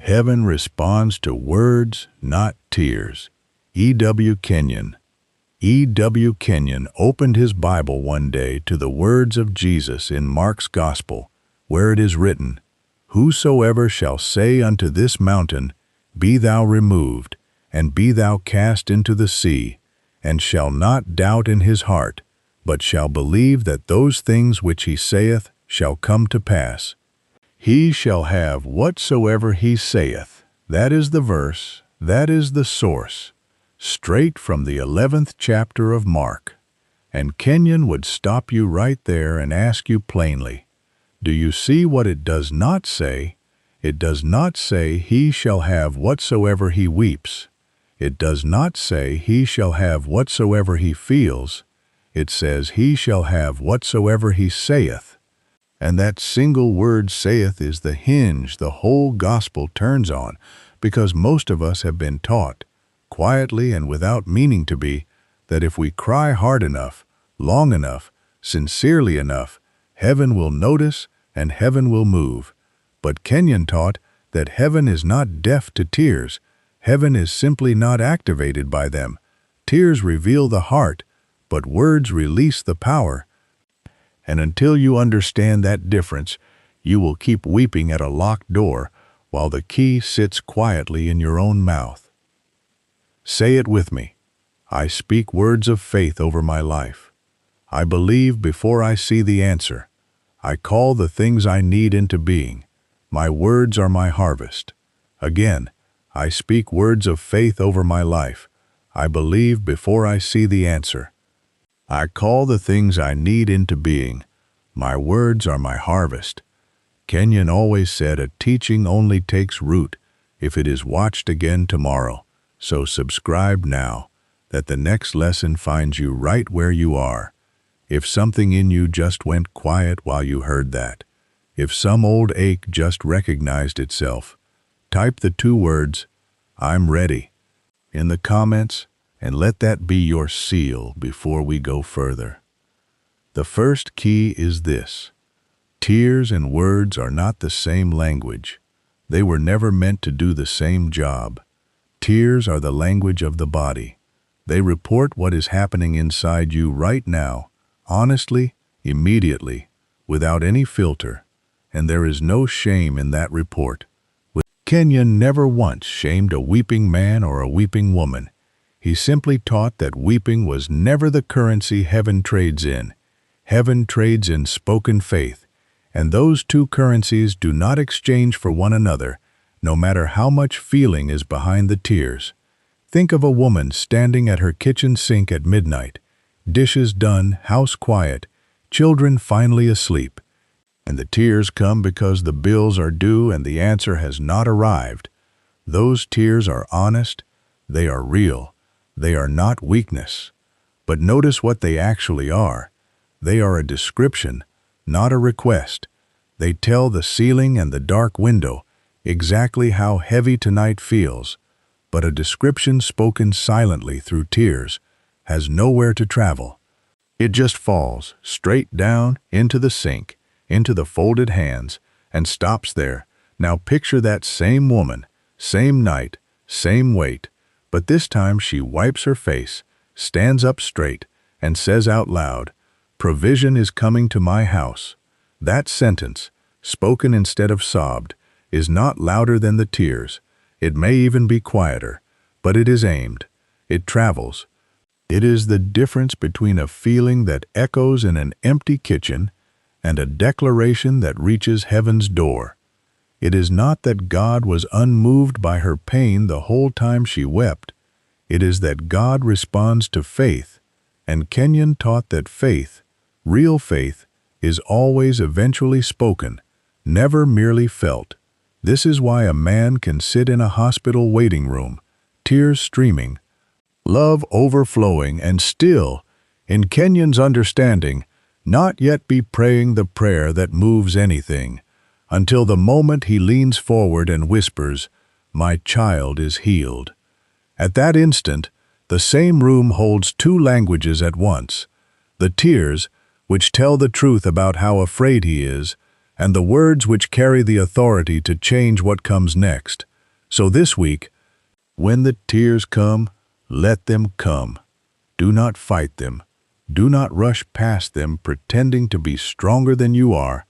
Heaven responds to words, not tears. E.W. Kenyon. E.W. Kenyon opened his Bible one day to the words of Jesus in Mark's Gospel, where it is written, "Whosoever shall say unto this mountain, Be thou removed, and be thou cast into the sea, and shall not doubt in his heart, but shall believe that those things which he saith shall come to pass, he shall have whatsoever he saith." That is the verse, that is the source, straight from the 11th chapter of Mark. And Kenyon would stop you right there and ask you plainly, do you see what it does not say? It does not say he shall have whatsoever he weeps. It does not say he shall have whatsoever he feels. It says he shall have whatsoever he saith. And that single word saith is the hinge the whole gospel turns on, because most of us have been taught, quietly and without meaning to be, that if we cry hard enough, long enough, sincerely enough, heaven will notice and heaven will move. But Kenyon taught that heaven is not deaf to tears. Heaven is simply not activated by them. Tears reveal the heart, but words release the power. And until you understand that difference, you will keep weeping at a locked door while the key sits quietly in your own mouth. Say it with me. I speak words of faith over my life. I believe before I see the answer. I call the things I need into being. My words are my harvest. Again, I speak words of faith over my life. I believe before I see the answer. I call the things I need into being. My words are my harvest. Kenyon always said a teaching only takes root if it is watched again tomorrow. So subscribe now, that the next lesson finds you right where you are. If something in you just went quiet while you heard that, if some old ache just recognized itself, type the 2 words, "I'm ready," in the comments, and let that be your seal before we go further. The first key is this: tears and words are not the same language. They were never meant to do the same job. Tears are the language of the body. They report what is happening inside you right now, honestly, immediately, without any filter, and there is no shame in that report. Kenyon never once shamed a weeping man or a weeping woman. He simply taught that weeping was never the currency heaven trades in. Heaven trades in spoken faith, and those 2 currencies do not exchange for one another, no matter how much feeling is behind the tears. Think of a woman standing at her kitchen sink at midnight, dishes done, house quiet, children finally asleep, and the tears come because the bills are due and the answer has not arrived. Those tears are honest, they are real. They are not weakness. But notice what they actually are. They are a description, not a request. They tell the ceiling and the dark window exactly how heavy tonight feels, but a description spoken silently through tears has nowhere to travel. It just falls straight down into the sink, into the folded hands, and stops there. Now picture that same woman, same night, same weight, but this time she wipes her face, stands up straight, and says out loud, "Provision is coming to my house." That sentence, spoken instead of sobbed, is not louder than the tears. It may even be quieter, but it is aimed. It travels. It is the difference between a feeling that echoes in an empty kitchen and a declaration that reaches heaven's door. It is not that God was unmoved by her pain the whole time she wept. It is that God responds to faith, and Kenyon taught that faith, real faith, is always eventually spoken, never merely felt. This is why a man can sit in a hospital waiting room, tears streaming, love overflowing, and still, in Kenyon's understanding, not yet be praying the prayer that moves anything, until the moment he leans forward and whispers, "My child is healed." At that instant, the same room holds 2 languages at once: the tears, which tell the truth about how afraid he is, and the words which carry the authority to change what comes next. So this week, when the tears come, let them come. Do not fight them. Do not rush past them pretending to be stronger than you are.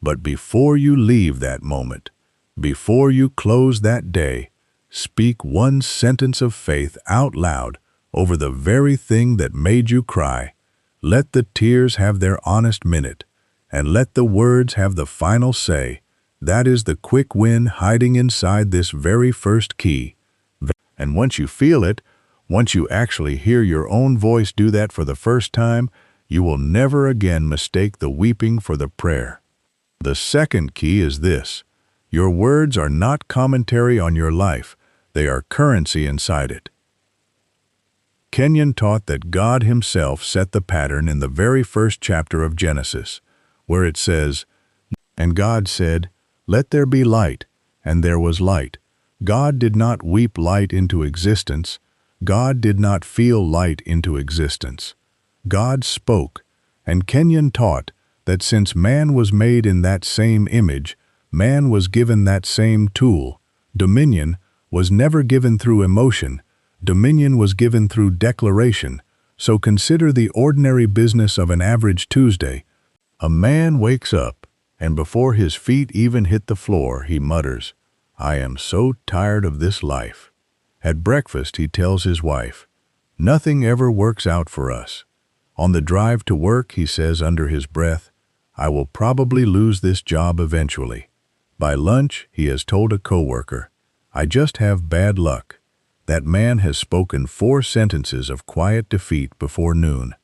But before you leave that moment, before you close that day, speak one sentence of faith out loud over the very thing that made you cry. Let the tears have their honest minute, and let the words have the final say. That is the quick win hiding inside this very first key. And once you feel it, once you actually hear your own voice do that for the first time, you will never again mistake the weeping for the prayer. The second key is this: your words are not commentary on your life, they are currency inside it. Kenyon taught that God himself set the pattern in the very first chapter of Genesis, where it says, "And God said, 'Let there be light,' and there was light." God did not weep light into existence. God did not feel light into existence. God spoke, and Kenyon taught that since man was made in that same image, man was given that same tool. Dominion was never given through emotion. Dominion was given through declaration. So consider the ordinary business of an average Tuesday. A man wakes up, and before his feet even hit the floor, he mutters, "I am so tired of this life." At breakfast, he tells his wife, "Nothing ever works out for us." On the drive to work, he says under his breath, "I will probably lose this job eventually." By lunch, he has told a coworker, "I just have bad luck." That man has spoken 4 sentences of quiet defeat before noon.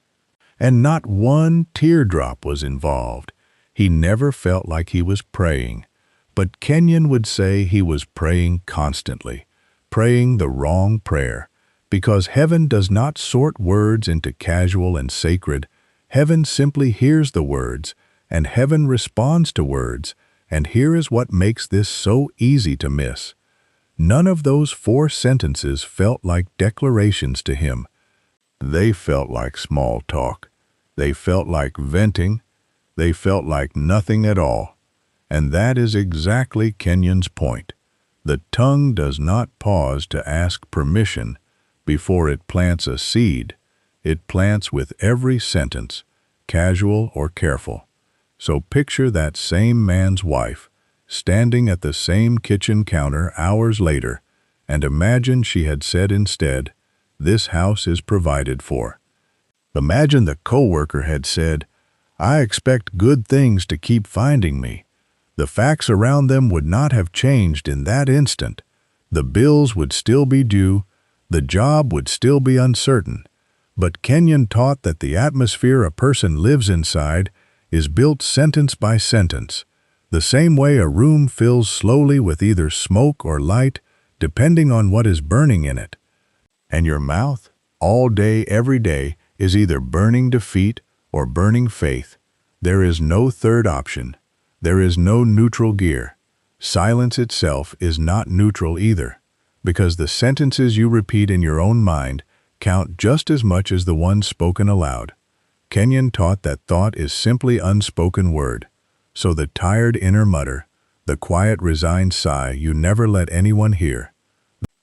And not one teardrop was involved. He never felt like he was praying. But Kenyon would say he was praying constantly, praying the wrong prayer, because heaven does not sort words into casual and sacred. Heaven simply hears the words, and heaven responds to words, and here is what makes this so easy to miss. None of those 4 sentences felt like declarations to him. They felt like small talk. They felt like venting. They felt like nothing at all. And that is exactly Kenyon's point. The tongue does not pause to ask permission before it plants a seed. It plants with every sentence, casual or careful. So picture that same man's wife, standing at the same kitchen counter hours later, and imagine she had said instead, "This house is provided for." Imagine the coworker had said, "I expect good things to keep finding me." The facts around them would not have changed in that instant. The bills would still be due, the job would still be uncertain. But Kenyon taught that the atmosphere a person lives inside is built sentence by sentence, the same way a room fills slowly with either smoke or light, depending on what is burning in it. And your mouth, all day, every day, is either burning defeat or burning faith. There is no third option. There is no neutral gear. Silence itself is not neutral either, because the sentences you repeat in your own mind count just as much as the ones spoken aloud. Kenyon taught that thought is simply unspoken word. So the tired inner mutter, the quiet resigned sigh you never let anyone hear,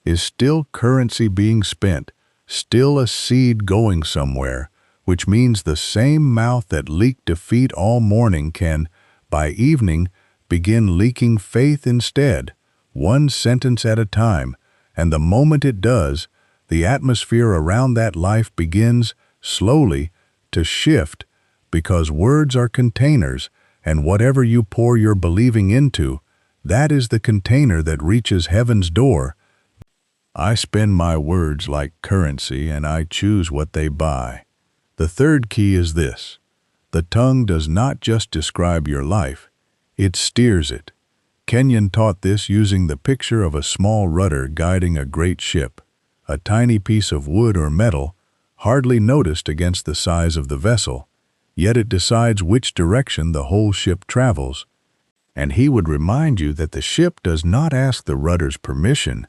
is still currency being spent, still a seed going somewhere, which means the same mouth that leaked defeat all morning can, by evening, begin leaking faith instead, one sentence at a time, and the moment it does, the atmosphere around that life begins, slowly, to shift, because words are containers, and whatever you pour your believing into, that is the container that reaches heaven's door. I spend my words like currency, and I choose what they buy. The third key is this: the tongue does not just describe your life, it steers it. Kenyon taught this using the picture of a small rudder guiding a great ship, a tiny piece of wood or metal, hardly noticed against the size of the vessel, yet it decides which direction the whole ship travels. And he would remind you that the ship does not ask the rudder's permission.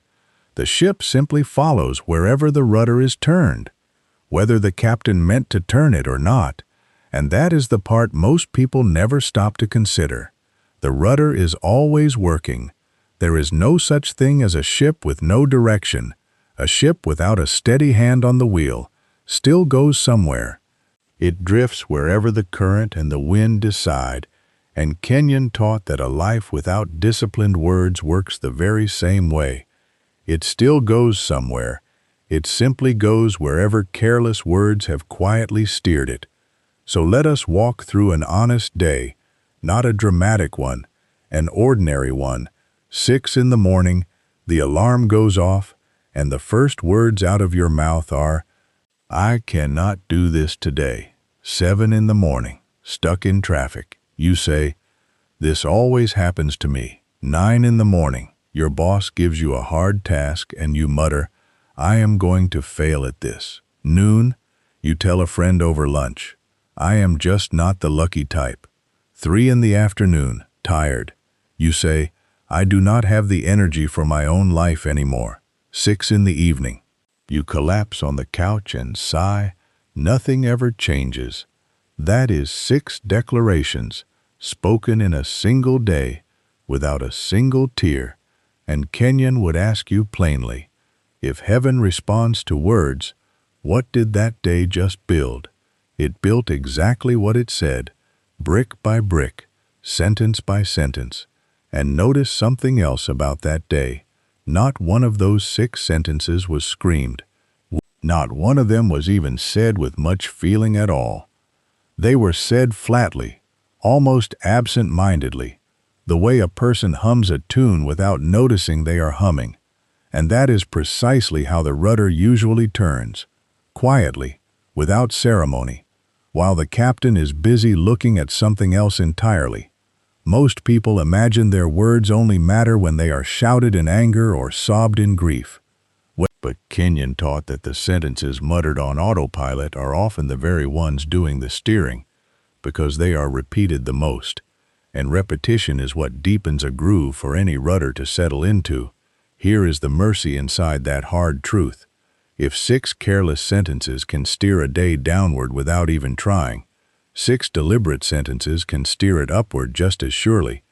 The ship simply follows wherever the rudder is turned, whether the captain meant to turn it or not. And that is the part most people never stop to consider. The rudder is always working. There is no such thing as a ship with no direction. A ship without a steady hand on the wheel still goes somewhere. It drifts wherever the current and the wind decide, and Kenyon taught that a life without disciplined words works the very same way. It still goes somewhere. It simply goes wherever careless words have quietly steered it. So let us walk through an honest day, not a dramatic one, an ordinary one. 6 in the morning, the alarm goes off, and the first words out of your mouth are, "I cannot do this today." 7 in the morning, stuck in traffic. You say, "This always happens to me." 9 in the morning, your boss gives you a hard task and you mutter, "I am going to fail at this." Noon, you tell a friend over lunch, "I am just not the lucky type." 3 in the afternoon, tired. You say, "I do not have the energy for my own life anymore." 6 in the evening, you collapse on the couch and sigh. Nothing ever changes. That is 6 declarations spoken in a single day without a single tear. And Kenyon would ask you plainly, if heaven responds to words, what did that day just build? It built exactly what it said, brick by brick, sentence by sentence. And notice something else about that day. Not one of those 6 sentences was screamed. Not one of them was even said with much feeling at all. They were said flatly, almost absent-mindedly, the way a person hums a tune without noticing they are humming. And that is precisely how the rudder usually turns, quietly, without ceremony, while the captain is busy looking at something else entirely. Most people imagine their words only matter when they are shouted in anger or sobbed in grief. But Kenyon taught that the sentences muttered on autopilot are often the very ones doing the steering, because they are repeated the most, and repetition is what deepens a groove for any rudder to settle into. Here is the mercy inside that hard truth. If 6 careless sentences can steer a day downward without even trying, 6 deliberate sentences can steer it upward just as surely.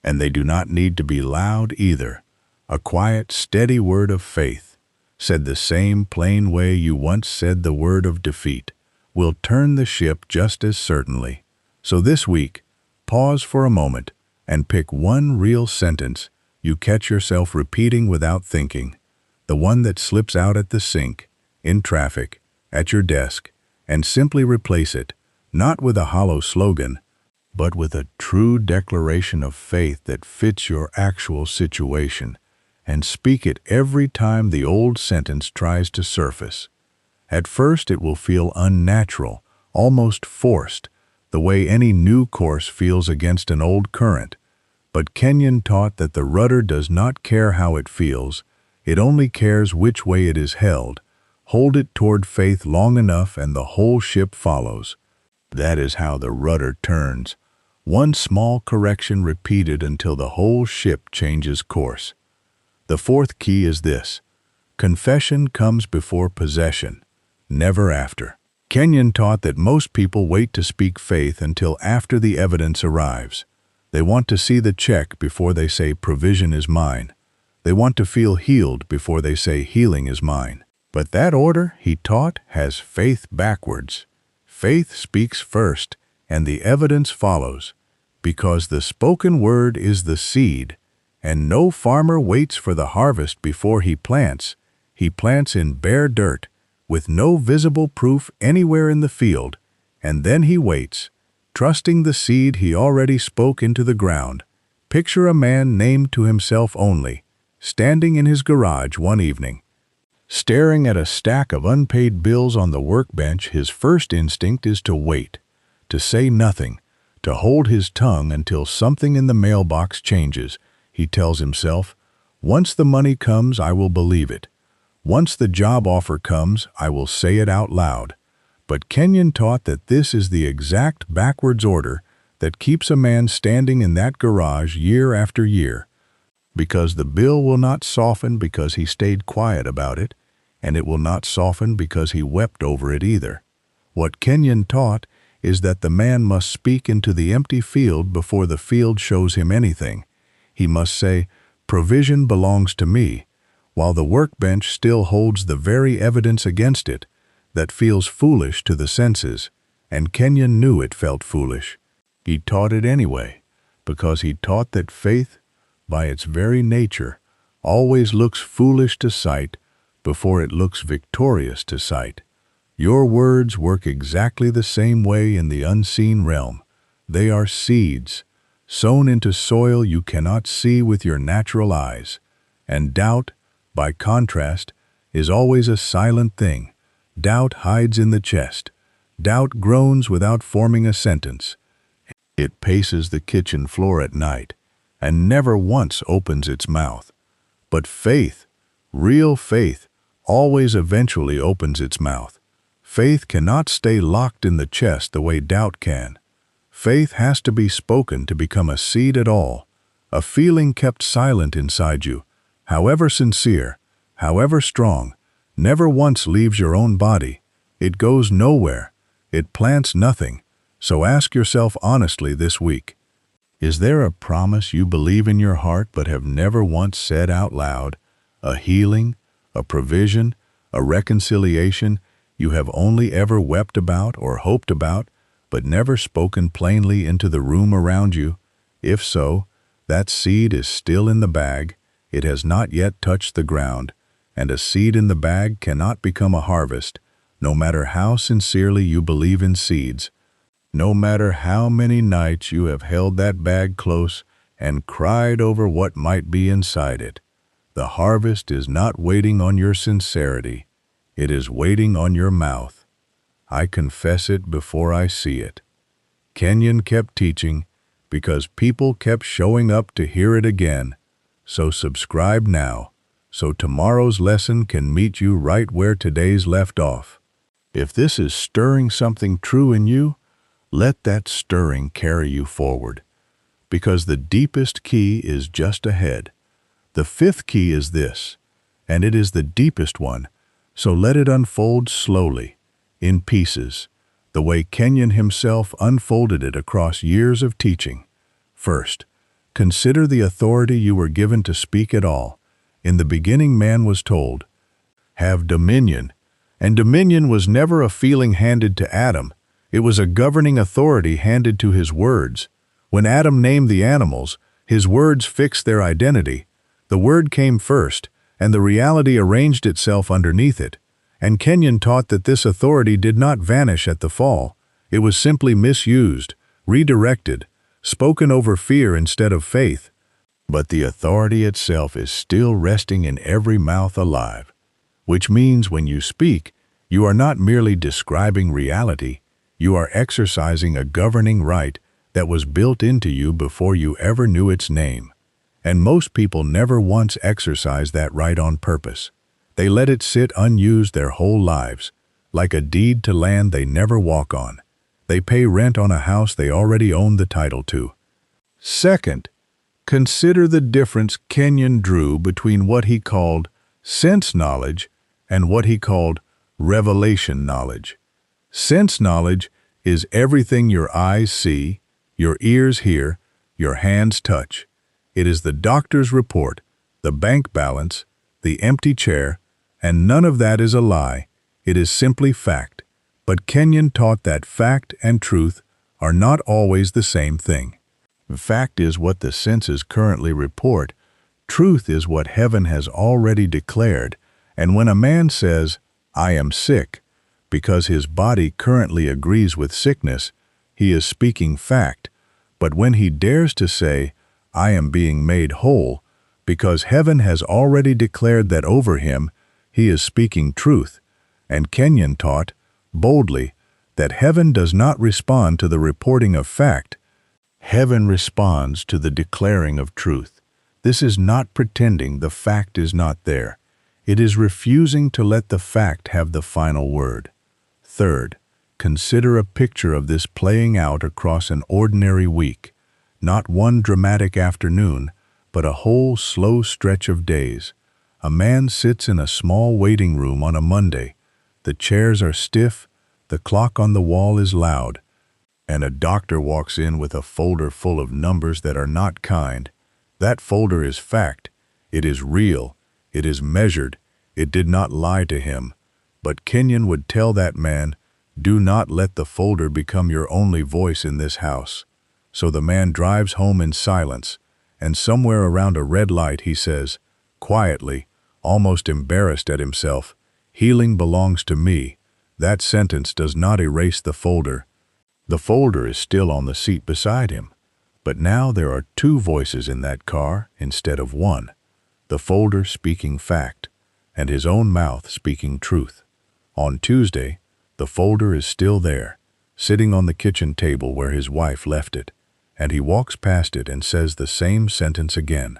And they do not need to be loud either. A quiet, steady word of faith, said the same plain way you once said the word of defeat, will turn the ship just as certainly. So this week, pause for a moment and pick one real sentence you catch yourself repeating without thinking, the one that slips out at the sink, in traffic, at your desk, and simply replace it, not with a hollow slogan, but with a true declaration of faith that fits your actual situation, and speak it every time the old sentence tries to surface. At first it will feel unnatural, almost forced, the way any new course feels against an old current. But Kenyon taught that the rudder does not care how it feels, it only cares which way it is held. Hold it toward faith long enough and the whole ship follows. That is how the rudder turns. One small correction repeated until the whole ship changes course. The 4th key is this: confession comes before possession, never after. Kenyon taught that most people wait to speak faith until after the evidence arrives. They want to see the check before they say provision is mine. They want to feel healed before they say healing is mine. But that order, he taught, has faith backwards. Faith speaks first, and the evidence follows, because the spoken word is the seed, and no farmer waits for the harvest before he plants. He plants in bare dirt, with no visible proof anywhere in the field, and then he waits, trusting the seed he already spoke into the ground. Picture a man named to himself only, standing in his garage one evening. Staring at a stack of unpaid bills on the workbench, his first instinct is to wait, to say nothing, to hold his tongue until something in the mailbox changes. He tells himself, once the money comes, I will believe it. Once the job offer comes, I will say it out loud. But Kenyon taught that this is the exact backwards order that keeps a man standing in that garage year after year, because the bill will not soften because he stayed quiet about it, and it will not soften because he wept over it either. What Kenyon taught is that the man must speak into the empty field before the field shows him anything. He must say, provision belongs to me, while the workbench still holds the very evidence against it that feels foolish to the senses, and Kenyon knew it felt foolish. He taught it anyway, because he taught that faith, by its very nature, always looks foolish to sight before it looks victorious to sight. Your words work exactly the same way in the unseen realm. They are seeds, sown into soil you cannot see with your natural eyes. And doubt, by contrast, is always a silent thing. Doubt hides in the chest. Doubt groans without forming a sentence. It paces the kitchen floor at night and never once opens its mouth. But faith, real faith, always eventually opens its mouth. Faith cannot stay locked in the chest the way doubt can. Faith has to be spoken to become a seed at all, a feeling kept silent inside you, however sincere, however strong, never once leaves your own body. It goes nowhere. It plants nothing. So ask yourself honestly this week, is there a promise you believe in your heart but have never once said out loud? A healing, a provision, a reconciliation you have only ever wept about or hoped about, but never spoken plainly into the room around you? If so, that seed is still in the bag. It has not yet touched the ground, and a seed in the bag cannot become a harvest, no matter how sincerely you believe in seeds. No matter how many nights you have held that bag close and cried over what might be inside it, the harvest is not waiting on your sincerity. It is waiting on your mouth. I confess it before I see it. Kenyon kept teaching because people kept showing up to hear it again. So subscribe now, so tomorrow's lesson can meet you right where today's left off. If this is stirring something true in you, let that stirring carry you forward, because the deepest key is just ahead. The fifth key is this, and it is the deepest one, so let it unfold slowly, in pieces, the way Kenyon himself unfolded it across years of teaching. First, consider the authority you were given to speak at all. In the beginning man was told, have dominion, and dominion was never a feeling handed to Adam. It was a governing authority handed to his words. When Adam named the animals, his words fixed their identity. The word came first, and the reality arranged itself underneath it. And Kenyon taught that this authority did not vanish at the fall. It was simply misused, redirected, spoken over fear instead of faith. But the authority itself is still resting in every mouth alive, which means when you speak, you are not merely describing reality. You are exercising a governing right that was built into you before you ever knew its name. And most people never once exercise that right on purpose. They let it sit unused their whole lives, like a deed to land they never walk on. They pay rent on a house they already own the title to. Second, consider the difference Kenyon drew between what he called sense knowledge and what he called revelation knowledge. Sense knowledge is everything your eyes see, your ears hear, your hands touch. It is the doctor's report, the bank balance, the empty chair, and none of that is a lie. It is simply fact. But Kenyon taught that fact and truth are not always the same thing. Fact is what the senses currently report. Truth is what heaven has already declared. And when a man says, I am sick, because his body currently agrees with sickness, he is speaking fact. But when he dares to say, I am being made whole, because heaven has already declared that over him, he is speaking truth. And Kenyon taught, boldly, that heaven does not respond to the reporting of fact. Heaven responds to the declaring of truth. This is not pretending the fact is not there. It is refusing to let the fact have the final word. Third, consider a picture of this playing out across an ordinary week. Not one dramatic afternoon, but a whole slow stretch of days. A man sits in a small waiting room on a Monday. The chairs are stiff, the clock on the wall is loud, and a doctor walks in with a folder full of numbers that are not kind. That folder is fact. It is real. It is measured. It did not lie to him. But Kenyon would tell that man, "Do not let the folder become your only voice in this house." So the man drives home in silence, and somewhere around a red light he says, quietly, almost embarrassed at himself, "Healing belongs to me." That sentence does not erase the folder. The folder is still on the seat beside him. But now there are two voices in that car instead of one. The folder speaking fact, and his own mouth speaking truth. On Tuesday, the folder is still there, sitting on the kitchen table where his wife left it, and he walks past it and says the same sentence again.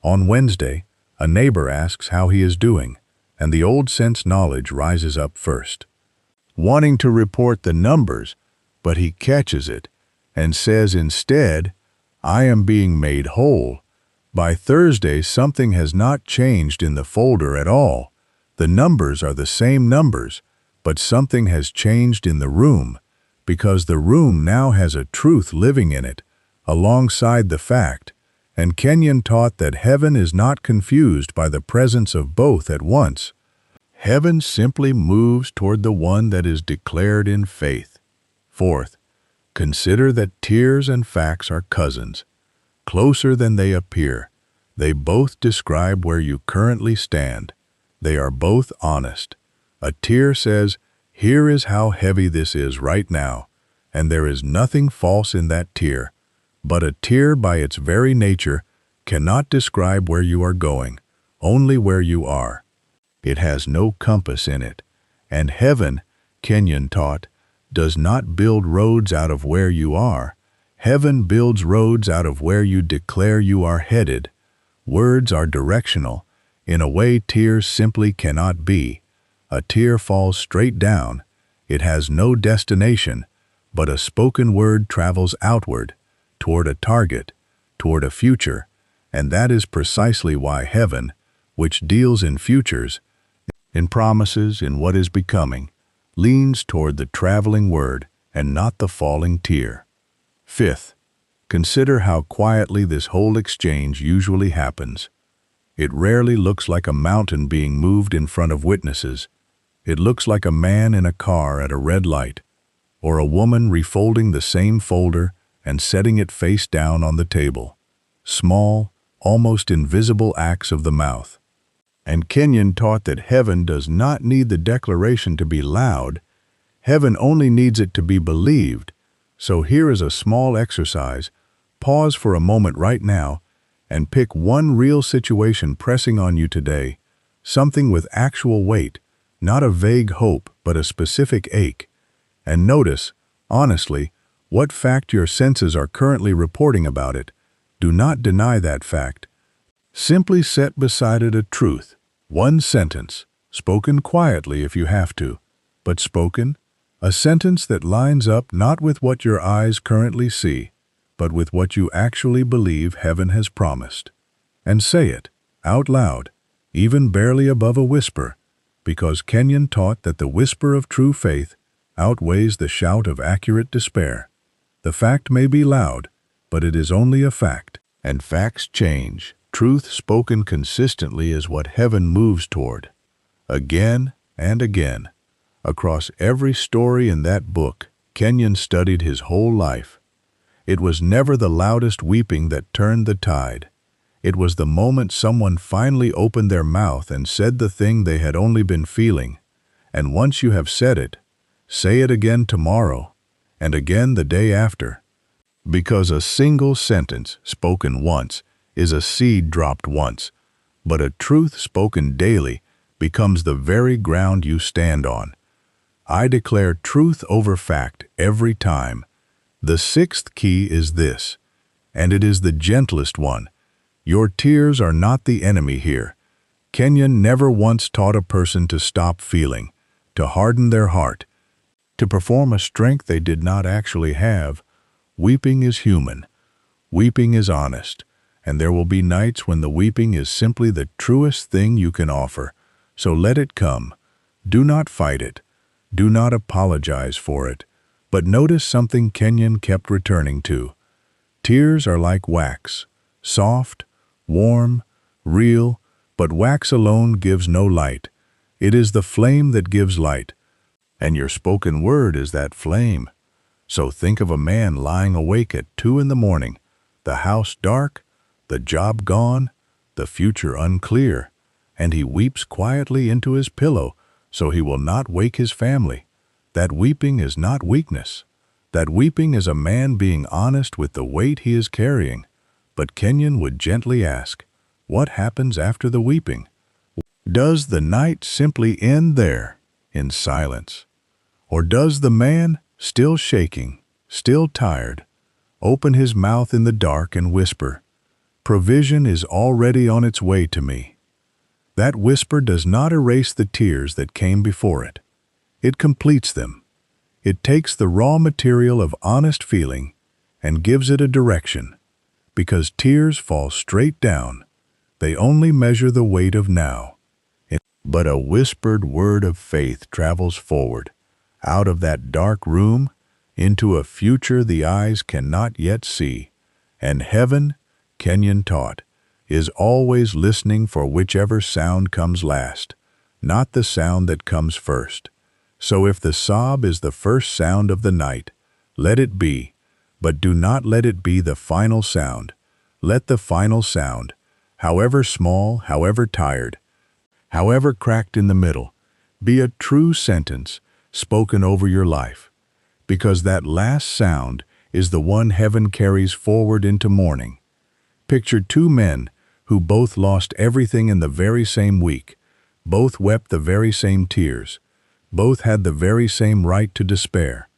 On Wednesday, a neighbor asks how he is doing, and the old sense knowledge rises up first, wanting to report the numbers, but he catches it and says instead, "I am being made whole." By Thursday, something has not changed in the folder at all. The numbers are the same numbers, but something has changed in the room, because the room now has a truth living in it, alongside the fact, and Kenyon taught that heaven is not confused by the presence of both at once. Heaven simply moves toward the one that is declared in faith. Fourth, consider that tears and facts are cousins, closer than they appear. They both describe where you currently stand. They are both honest. A tear says, "Here is how heavy this is right now," and there is nothing false in that tear. But a tear by its very nature cannot describe where you are going, only where you are. It has no compass in it. And heaven, Kenyon taught, does not build roads out of where you are. Heaven builds roads out of where you declare you are headed. Words are directional, in a way tears simply cannot be. A tear falls straight down. It has no destination, but a spoken word travels outward, toward a target, toward a future, and that is precisely why heaven, which deals in futures, in promises, in what is becoming, leans toward the traveling word and not the falling tear. Fifth, consider how quietly this whole exchange usually happens. It rarely looks like a mountain being moved in front of witnesses. It looks like a man in a car at a red light, or a woman refolding the same folder and setting it face down on the table. Small, almost invisible acts of the mouth. And Kenyon taught that heaven does not need the declaration to be loud. Heaven only needs it to be believed. So here is a small exercise. Pause for a moment right now and pick one real situation pressing on you today, something with actual weight, not a vague hope, but a specific ache. And notice, honestly, what fact your senses are currently reporting about it. Do not deny that fact. Simply set beside it a truth, one sentence, spoken quietly if you have to, but spoken, a sentence that lines up not with what your eyes currently see, but with what you actually believe heaven has promised. And say it, out loud, even barely above a whisper, because Kenyon taught that the whisper of true faith outweighs the shout of accurate despair. The fact may be loud, but it is only a fact, and facts change. Truth spoken consistently is what heaven moves toward. Again and again, across every story in that book, Kenyon studied his whole life. It was never the loudest weeping that turned the tide. It was the moment someone finally opened their mouth and said the thing they had only been feeling. And once you have said it, say it again tomorrow, and again the day after. Because a single sentence spoken once is a seed dropped once, but a truth spoken daily becomes the very ground you stand on. I declare truth over fact every time. The sixth key is this, and it is the gentlest one. Your tears are not the enemy here. Kenyon never once taught a person to stop feeling, to harden their heart, to perform a strength they did not actually have. Weeping is human. Weeping is honest. And there will be nights when the weeping is simply the truest thing you can offer. So let it come. Do not fight it. Do not apologize for it. But notice something Kenyon kept returning to. Tears are like wax, soft, warm, real, but wax alone gives no light. It is the flame that gives light, and your spoken word is that flame. So think of a man lying awake at 2 in the morning, the house dark, the job gone, the future unclear, and he weeps quietly into his pillow so he will not wake his family. That weeping is not weakness. That weeping is a man being honest with the weight he is carrying. But Kenyon would gently ask, what happens after the weeping? Does the night simply end there, in silence? Or does the man, still shaking, still tired, open his mouth in the dark and whisper, provision is already on its way to me? That whisper does not erase the tears that came before it. It completes them. It takes the raw material of honest feeling and gives it a direction, because tears fall straight down. They only measure the weight of now. But a whispered word of faith travels forward, out of that dark room, into a future the eyes cannot yet see. And heaven, Kenyon taught, is always listening for whichever sound comes last, not the sound that comes first. So if the sob is the first sound of the night, let it be, but do not let it be the final sound. Let the final sound, however small, however tired, however cracked in the middle, be a true sentence spoken over your life, because that last sound is the one heaven carries forward into morning. Picture 2 men who both lost everything in the very same week, both wept the very same tears, both had the very same right to despair,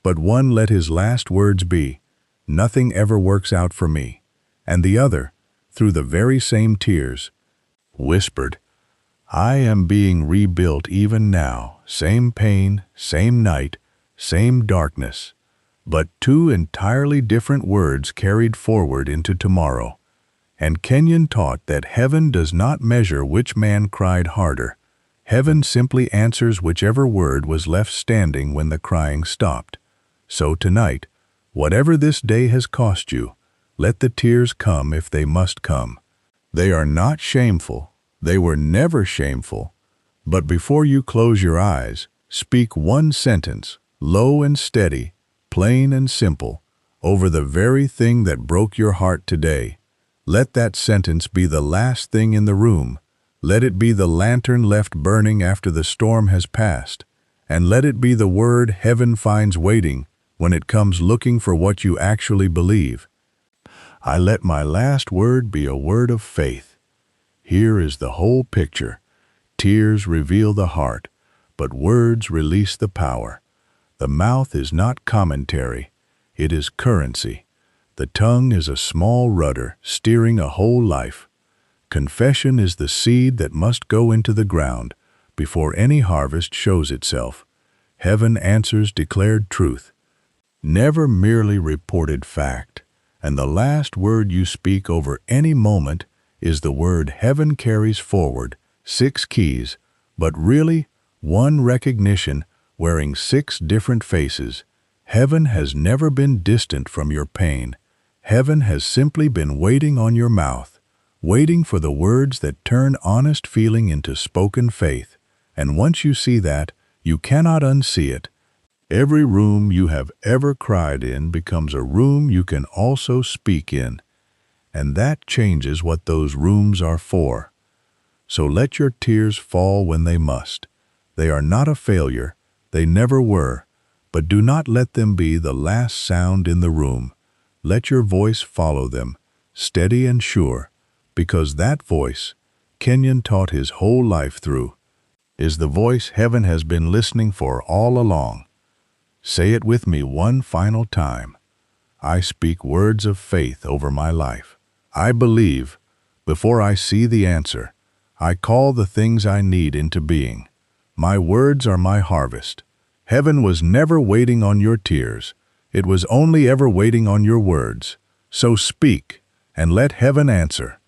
but one let his last words be, "Nothing ever works out for me," and the other, through the very same tears, whispered, "I am being rebuilt even now, same pain, same night, same darkness," but 2 entirely different words carried forward into tomorrow. And Kenyon taught that heaven does not measure which man cried harder. Heaven simply answers whichever word was left standing when the crying stopped. So tonight, whatever this day has cost you, let the tears come if they must come. They are not shameful. They were never shameful. But before you close your eyes, speak one sentence, low and steady, plain and simple, over the very thing that broke your heart today. Let that sentence be the last thing in the room. Let it be the lantern left burning after the storm has passed. And let it be the word heaven finds waiting when it comes looking for what you actually believe. I let my last word be a word of faith. Here is the whole picture. Tears reveal the heart, but words release the power. The mouth is not commentary, it is currency. The tongue is a small rudder steering a whole life. Confession is the seed that must go into the ground before any harvest shows itself. Heaven answers declared truth, never merely reported fact. And the last word you speak over any moment is the word heaven carries forward, 6 keys, but really 1 recognition wearing 6 different faces. Heaven has never been distant from your pain. Heaven has simply been waiting on your mouth, waiting for the words that turn honest feeling into spoken faith. And once you see that, you cannot unsee it. Every room you have ever cried in becomes a room you can also speak in. And that changes what those rooms are for. So let your tears fall when they must. They are not a failure, they never were, but do not let them be the last sound in the room. Let your voice follow them, steady and sure, because that voice, Kenyon taught his whole life through, is the voice heaven has been listening for all along. Say it with me one final time. I speak words of faith over my life. I believe, before I see the answer, I call the things I need into being. My words are my harvest. Heaven was never waiting on your tears. It was only ever waiting on your words. So speak, and let heaven answer.